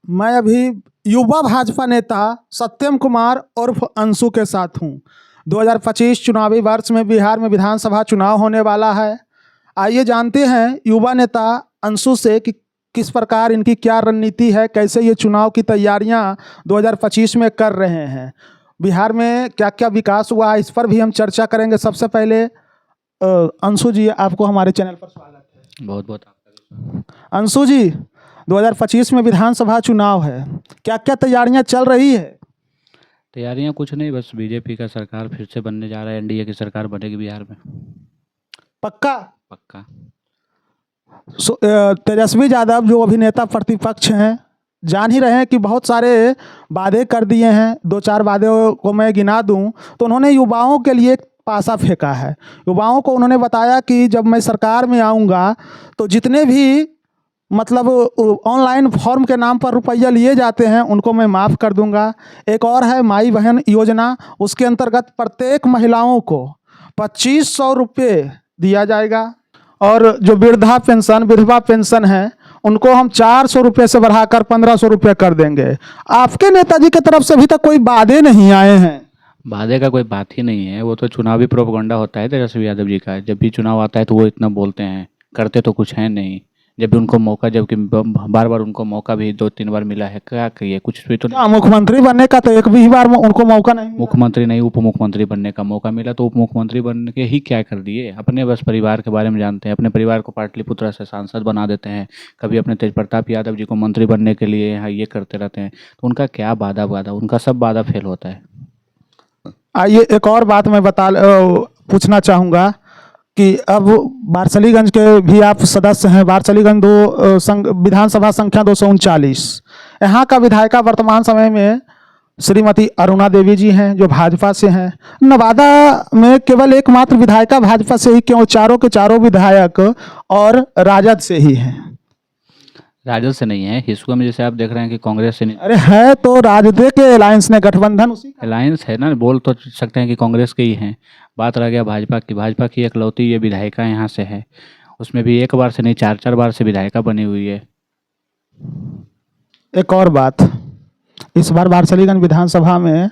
मैं अभी युवा भाजपा नेता सत्यम कुमार उर्फ अंशु के साथ हूँ। 2025 चुनावी वर्ष में बिहार में विधानसभा चुनाव होने वाला है। आइए जानते हैं युवा नेता अंशु से कि किस प्रकार इनकी क्या रणनीति है, कैसे ये चुनाव की तैयारियां 2025 में कर रहे हैं, बिहार में क्या क्या विकास हुआ, इस पर भी हम चर्चा करेंगे। सबसे पहले अंशु जी, आपको हमारे चैनल पर स्वागत है। बहुत बहुत आपका। अंशु जी, 2025 में विधानसभा चुनाव है, क्या क्या तैयारियां चल रही है? तैयारियां कुछ नहीं, बस बीजेपी का सरकार फिर से बनने जा रहा है। एनडीए की सरकार बनेगी बिहार में। पक्का? पक्का। तेजस्वी यादव जो अभिनेता प्रतिपक्ष हैं, जान ही रहे हैं कि बहुत सारे वादे कर दिए हैं। दो चार वादे को मैं गिना दूं तो उन्होंने युवाओं के लिए एक पासा फेंका है। युवाओं को उन्होंने बताया कि जब मैं सरकार में आऊँगा तो जितने भी मतलब ऑनलाइन फॉर्म के नाम पर रुपया लिए जाते हैं उनको मैं माफ़ कर दूंगा। एक और है माई बहन योजना, उसके अंतर्गत प्रत्येक महिलाओं को 2500 रुपये दिया जाएगा। और जो वृद्धा पेंशन, विधवा पेंशन है, उनको हम 400 रुपये से बढ़ाकर 1500 रुपये कर देंगे। आपके नेताजी की तरफ से अभी तक कोई वादे नहीं आए हैं। वादे का कोई बात ही नहीं है, वो तो चुनावी प्रोपगंडा होता है तेजस्वी यादव जी का। जब भी चुनाव आता है तो वो इतना बोलते हैं, करते तो कुछ है नहीं। जब भी उनको मौका, जबकि बार बार उनको मौका भी 2-3 बार मिला है, क्या कहिए, कुछ भी तो क्या मुख्यमंत्री बनने का तो एक भी बार उनको मौका नहीं मिला? मुख्यमंत्री नहीं, उप मुख्यमंत्री बनने का मौका मिला तो उप मुख्यमंत्री बन के ही क्या कर दिए। अपने बस परिवार के बारे में जानते हैं, अपने परिवार को पाटलिपुत्र से सांसद बना देते हैं। कभी अपने तेज प्रताप यादव जी को मंत्री बनने के लिए यहाँ ये करते रहते हैं। तो उनका क्या वादा, उनका सब वादा फेल होता है। आइए एक और बात मैं पूछना चाहूँगा कि अब वारसलीगंज के भी आप सदस्य हैं। वारसलीगंज विधानसभा संख्या 239, यहाँ का विधायिका वर्तमान समय में श्रीमती अरुणा देवी जी हैं जो भाजपा से हैं। नवादा में केवल एकमात्र विधायिका भाजपा से ही क्यों, चारों के चारों विधायक और राजद से ही हैं? राजद से नहीं है, हिसुआ में जैसे आप देख रहे हैं कि कांग्रेस से नहीं। अरे है तो राजद के अलायंस ने गठबंधन उसी अलायंस है ना, बोल तो सकते हैं कि कांग्रेस के ही हैं। बात रह गया भाजपा की। भाजपा की इकलौती ये विधायिका यहाँ से है, उसमें भी एक बार से नहीं 4-4 बार से विधायिका बनी हुई है। एक और बात, इस बार वारसलीगंज विधानसभा में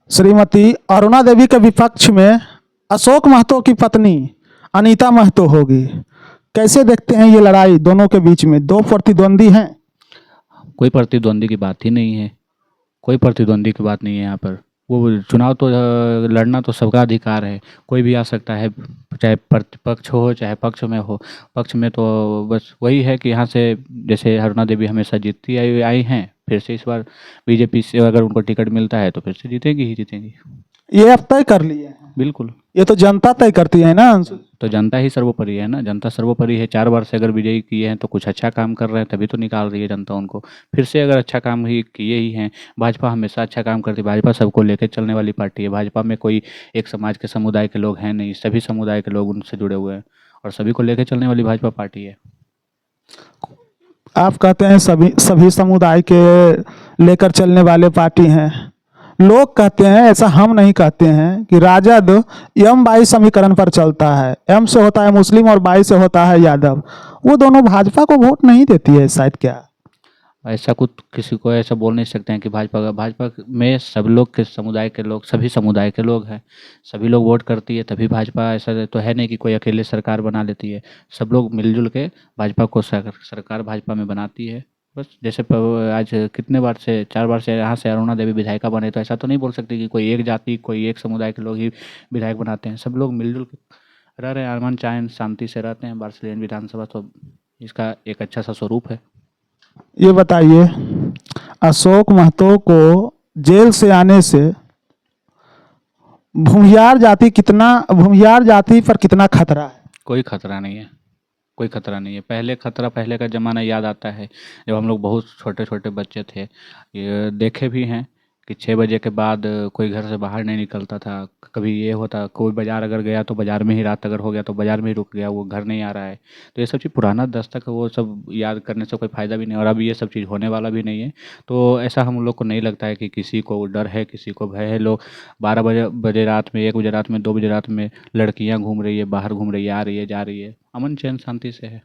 श्रीमती अरुणा देवी के विपक्ष में अशोक महतो की पत्नी अनीता महतो होगी। कैसे देखते हैं ये लड़ाई दोनों के बीच में? दो प्रतिद्वंदी हैं। कोई प्रतिद्वंदी की बात ही नहीं है, कोई प्रतिद्वंदी की बात नहीं है यहाँ पर। वो चुनाव तो लड़ना तो सबका अधिकार है, कोई भी आ सकता है, चाहे प्रतिपक्ष हो चाहे पक्ष में हो। पक्ष में तो बस वही है कि यहाँ से जैसे अरुणा देवी हमेशा जीतती आई हैं, फिर से इस बार बीजेपी से अगर उनको टिकट मिलता है तो फिर से जीतेंगी ही जीतेंगी। ये अब तय कर लिए हैं? बिल्कुल। ये तो जनता तय करती है ना अंशु? तो जनता ही सर्वोपरि है ना, जनता सर्वोपरि है। 4 बार से अगर विजयी किए हैं तो कुछ अच्छा काम कर रहे हैं, तभी तो निकाल रही है जनता उनको। फिर से अगर अच्छा काम ही किए ही हैं, भाजपा हमेशा अच्छा काम करती है। भाजपा सबको लेकर चलने वाली पार्टी है। भाजपा में कोई एक समाज के समुदाय के लोग हैं नहीं, सभी समुदाय के लोग उनसे जुड़े हुए हैं और सभी को लेकर चलने वाली भाजपा पार्टी है। आप कहते हैं सभी समुदाय के लेकर चलने वाले पार्टी हैं। लोग कहते हैं, ऐसा हम नहीं कहते हैं, कि राजद एम 22 समीकरण पर चलता है। एम से होता है मुस्लिम और 22 से होता है यादव। वो दोनों भाजपा को वोट नहीं देती है शायद। क्या ऐसा कुछ किसी को ऐसा बोल नहीं सकते हैं कि भाजपा में सब लोग के समुदाय के लोग, सभी समुदाय के लोग हैं, सभी लोग वोट करती है तभी भाजपा। ऐसा तो है नहीं कि कोई अकेले सरकार बना लेती है। सब लोग मिलजुल के भाजपा को सरकार भाजपा में बनाती है। बस जैसे आज कितने बार से 4 बार से यहाँ से अरुणा देवी विधायिका बने, तो ऐसा तो नहीं बोल सकते कि कोई एक जाति, कोई एक समुदाय के लोग ही विधायक बनाते हैं। सब लोग मिलजुल के रह रहे हैं, अरमान चैन शांति से रहते हैं वारसलीगंज विधानसभा। तो इसका एक अच्छा सा स्वरूप है। ये बताइए, अशोक महतो को जेल से आने से भूमिहार जाति पर कितना खतरा है? कोई खतरा नहीं है, कोई खतरा नहीं है। पहले का ज़माना याद आता है, जब हम लोग बहुत छोटे छोटे बच्चे थे। ये देखे भी हैं कि 6 बजे के बाद कोई घर से बाहर नहीं निकलता था। कभी ये होता, कोई बाज़ार अगर गया तो बाज़ार में ही रात अगर हो गया तो बाज़ार में ही रुक गया, वो घर नहीं आ रहा है। तो ये सब चीज़ पुराना दस्तक है, वो सब याद करने से कोई फ़ायदा भी नहीं, और अब ये सब चीज़ होने वाला भी नहीं है। तो ऐसा हम लोग को नहीं लगता है कि किसी को डर है, किसी को भय है। लोग 12 बजे रात में, 1 बजे रात में, 2 बजे रात में लड़कियाँ घूम रही है, बाहर घूम रही है, आ रही है, जा रही है, अमन चैन शांति से है।